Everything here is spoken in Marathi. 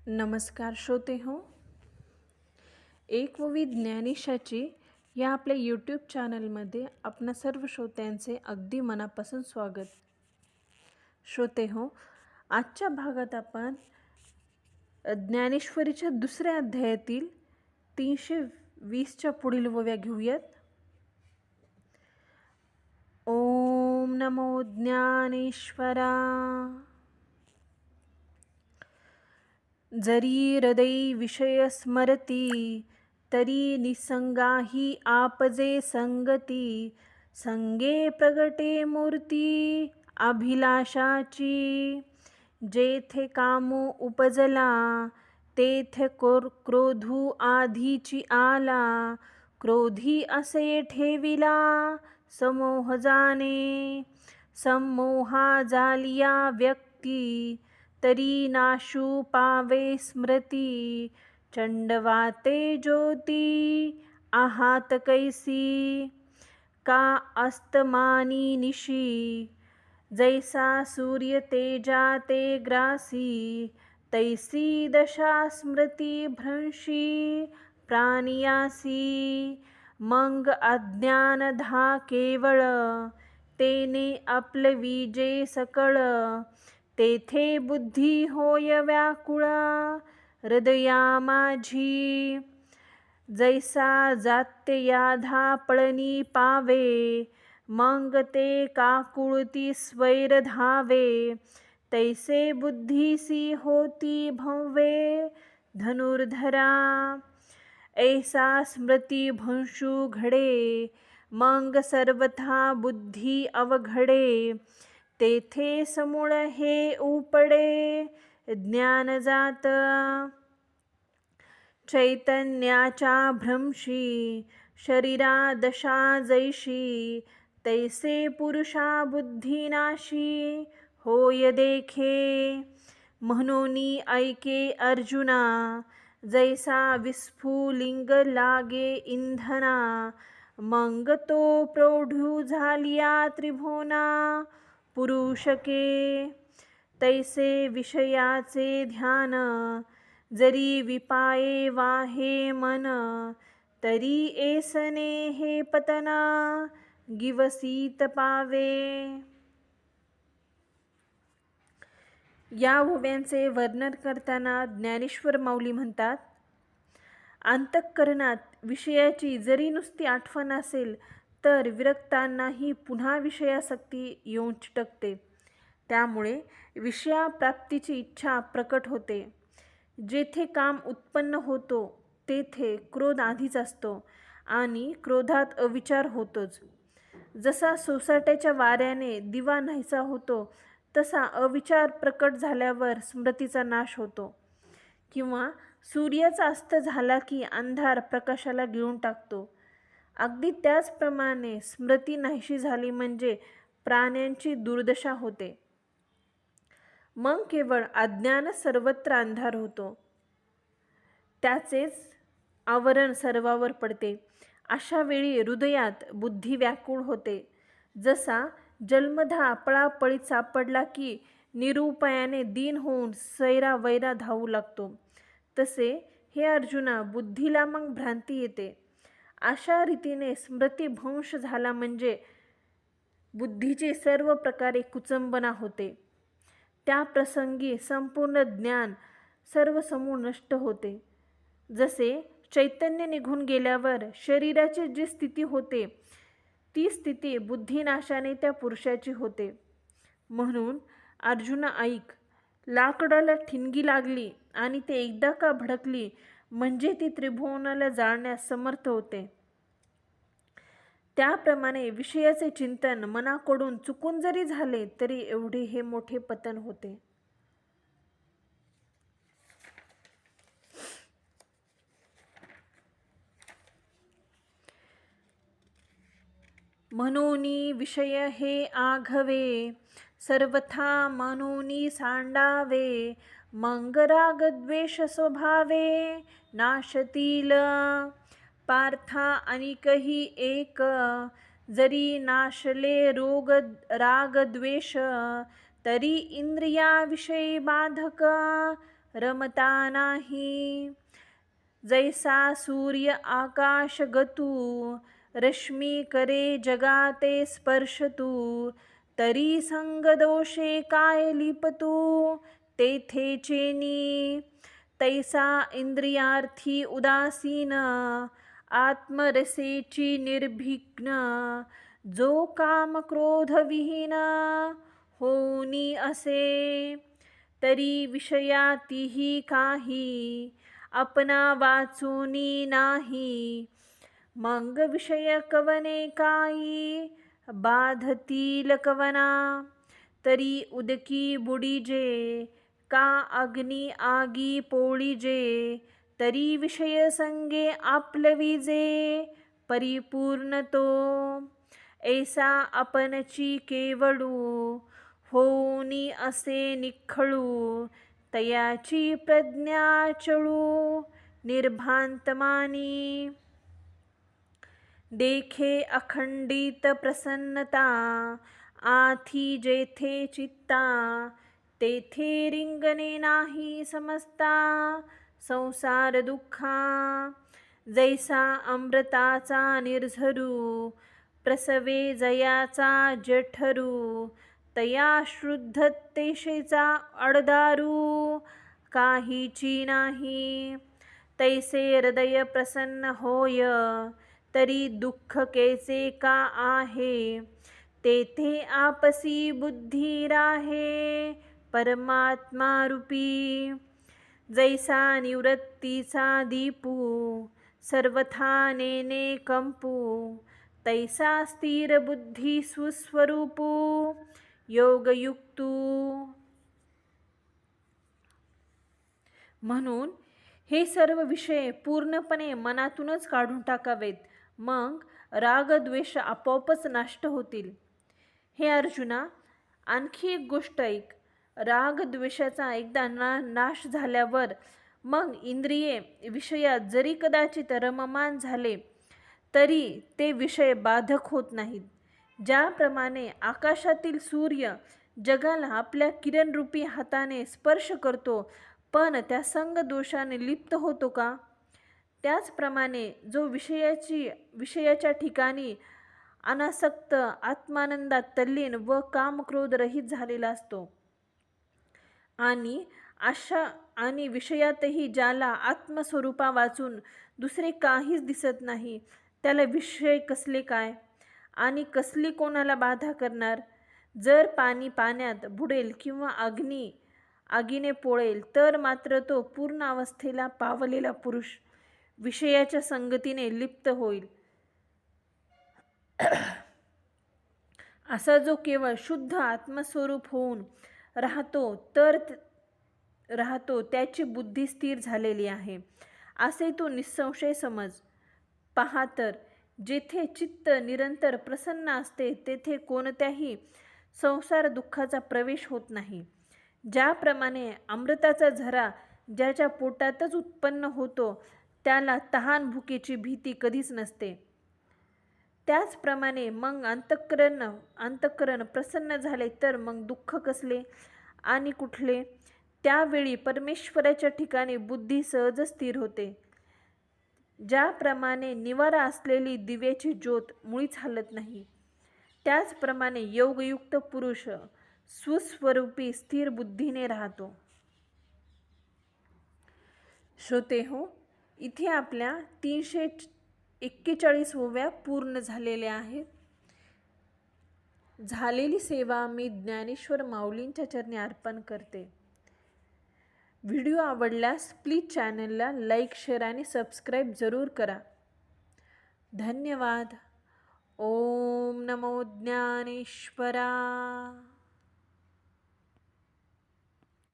नमस्कार श्रोते हो. एक विविध ज्ञानिशाची या आपल्या यूट्यूब चॅनलमध्ये आपणा सर्व श्रोत्यांचे अगदी मनापासून स्वागत. श्रोते हो, आजच्या भागात आपण ज्ञानेश्वरीच्या दुसऱ्या अध्यायातील 320च्या पुढील ओव्या घेऊयात. ओम नमो ज्ञानेश्वरा. जरी हृदय विषय स्मरती, तरी निसंगाही आपजे संगती. संगे प्रगटे मूर्ती अभिलाषाची, जेथे कामो उपजला, तेथे क्रोधू आधीची आला. क्रोधी असे ठेविला समोह जाणे, संमोहा जालिया व्यक्ती. तरी नाशू पावे स्मृती, चंडवाते ज्योती आहात कैसी. का अस्तमानी निशी, जैसा सूर्य तेजा ते ग्रासी. तैसी दशा स्मृती भ्रंशी प्राणियासी. मंग अज्ञान धा केवळ, तेने आपलविजे सकळ. तेथे बुद्धी होय व्याकुळा हृदया माझी. जैसा जात्य याधा पळणी पावे, मग ते काकुळती स्वैर धावे. तैसे बुद्धीसी होती भव्ये धनुर्धरा. ऐसा स्मृती भंशू घडे, मग सर्वथा बुद्धी अवघडे. तेथे समूळ हे उपडे ज्ञान जात. चैतन्याच्या भ्रंशी शरीरा दशा जैशी. तैसे पुरुषा बुद्धीनाशी होय देखे. म्हणूनी ऐके अर्जुना, जैसा विस्फुलिंग लागे इंधना. मग तो प्रौढू झालिया त्रिभुवना पुरुषके. तैसे विषयाचे ध्यान, जरी विपाये वाहे मन. तरी ऐसने हे पतना गिवसीत पावे. या ओव्यांचे वर्णन करताना ज्ञानेश्वर माऊली म्हणतात, अंतःकरणात विषयाची जरी नुसती आठवण असेल, तर विरक्तांनाही पुन्हा विषयासक्ती येऊन चिटकते. त्यामुळे विषयाप्राप्तीची इच्छा प्रकट होते. जेथे काम उत्पन्न होतो, तेथे क्रोध आधीच असतो आणि क्रोधात अविचार होतोच. जसा सोसाट्याच्या वाऱ्याने दिवा नाहीसा होतो, तसा अविचार प्रकट झाल्यावर स्मृतीचा नाश होतो. किंवा सूर्याचा अस्त झाला की अंधार प्रकाशाला गिळून टाकतो. अगदी त्याचप्रमाणे स्मृती नाहीशी झाली म्हणजे प्राण्यांची दुर्दशा होते. मग केवळ अज्ञान सर्वत्र अंधार होतो, त्याचेच आवरण सर्वावर पडते. अशा वेळी हृदयात बुद्धी व्याकुळ होते. जसा जन्मधा पळापळीत सापडला की निरुपायाने दीन होऊन सैरा वैरा धावू लागतो, तसे हे अर्जुना बुद्धीला मग भ्रांती येते. अशा रीतीने स्मृतिभ्रंश झाला म्हणजे बुद्धीची सर्व प्रकारे कुचंबना होते. त्या प्रसंगी संपूर्ण ज्ञान सर्व समूळ नष्ट होते. जसे चैतन्य निघून गेल्यावर शरीराची जी स्थिती होते, ती स्थिती बुद्धिनाशाने त्या पुरुषाची होते. म्हणून अर्जुना ऐक, लाकडाला ठिणगी लागली आणि ते एकदा का भडकली म्हणजे ती त्रिभुवनाला जाळण्यास समर्थ होते. त्याप्रमाणे विषयाचे चिंतन मनाकडून चुकून जरी झाले तरी एवढे हे मोठे पतन होते. म्हणूनी विषय हे आघवे, सर्वथा म्हणूनी सांडावे. मग राग द्वेष स्वभावे नाशतील. पार्था अनिकही एक, जरी नाशले रोग राग द्वेष. तरी इंद्रिया विषयी बाधक रमता नाही. जैसा सूर्य आकाश गतू, रश्मी करे जगाते स्पर्शतू, तरी संग दोषे काय लिपतू, तेथे चेनी. तैसा इंद्रियार्थी उदासीन, आत्मरसेची निर्भिघ्न, जो काम क्रोध विहीन, होनी असे. तरी विषयातीही काही, अपना वाचुनी नाही. मग विषय कवने काही, बाधतील कवना. तरी उदकी बुडीजे, का अग्नी आगी पोळीजे, तरी विषय संगे आपलविजे, परिपूर्ण तो. ऐसा आपणची केवळू, होनी असे निखळू, तयाची प्रज्ञा चळू, निर्भांत मानी. देखे अखंडित प्रसन्नता, आथी जेथे चित्ता, तेथे रिंगणे नाही समजता, संसार दुःखा. जैसा अमृताचा निर्झरू, प्रसवे जयाचा जठरू, तया शुद्धतेशेचा अडदारू, काहीची नाही. तैसे हृदय प्रसन्न होय, तरी दुःख कैसे का आहे, तेथे आपसी बुद्धी राहे, परमात्मा रूपी. जैसा निवृत्तीचा दीपू, सर्वथा नेने कंपू, तैसा स्थिर बुद्धी सुस्वरूपू, योगयुक्तू. म्हणून हे सर्व विषय पूर्णपणे मनातूनच काढून टाकावेत, मग रागद्वेष आपोआपच नष्ट होतील. हे अर्जुना, आणखी एक गोष्ट ऐक. रागद्वेषाचा एकदा नाश झाल्यावर मग इंद्रिये विषयात जरी कदाचित रममान झाले तरी ते विषय बाधक होत नाहीत. ज्याप्रमाणे आकाशातील सूर्य जगाला आपल्या किरणरूपी हाताने स्पर्श करतो पण त्या संग दोषाने लिप्त होतो का, त्याचप्रमाणे जो विषयाच्या ठिकाणी अनासक्त आत्मानंदात तल्लीन व कामक्रोध रहित झालेला असतो आणि विषयातही ज्याला आत्मस्वरूपा वाचून दुसरे काहीच दिसत नाही, त्याला विषय कसले काय आणि कसली कोणाला बाधा करणार. जर पाणी पाण्यात बुडेल किंवा आगीने पोळेल तर मात्र तो पूर्ण अवस्थेला पावलेला पुरुष विषयाच्या संगतीने लिप्त होईल. असा जो केवळ शुद्ध आत्मस्वरूप होऊन राहतो त्याची बुद्धी स्थिर झालेली आहे, असे तो निसंशय समज. पहा तर, जेथे चित्त निरंतर प्रसन्न असते तेथे कोणत्याही संसार दुःखाचा प्रवेश होत नाही. ज्याप्रमाणे अमृताचा झरा ज्याच्या पोटातच उत्पन्न होतो त्याला तहान भुकेची भीती कधीच नसते, त्याचप्रमाणे मग अंतःकरण प्रसन्न झाले तर मग दुःख कसले आणि कुठले. त्यावेळी परमेश्वराच्या ठिकाणी बुद्धी सहज स्थिर होते. ज्याप्रमाणे निवारा असलेली दिव्याची ज्योत मुळीच हलत नाही, त्याचप्रमाणे योगयुक्त पुरुष सुस्वरूपी स्थिर बुद्धीने राहतो. श्रोते हो, इथे आपल्या 341व्या पूर्ण झालेल्या आहेत. झालेली सेवा मी ज्ञानेश्वर माऊलींच्या चरणी अर्पण करते. व्हिडिओ आवडल्यास प्लीज चॅनलला लाईक, शेअर आणि सबस्क्राईब जरूर करा. धन्यवाद. ओम नमो ज्ञानेश्वरा.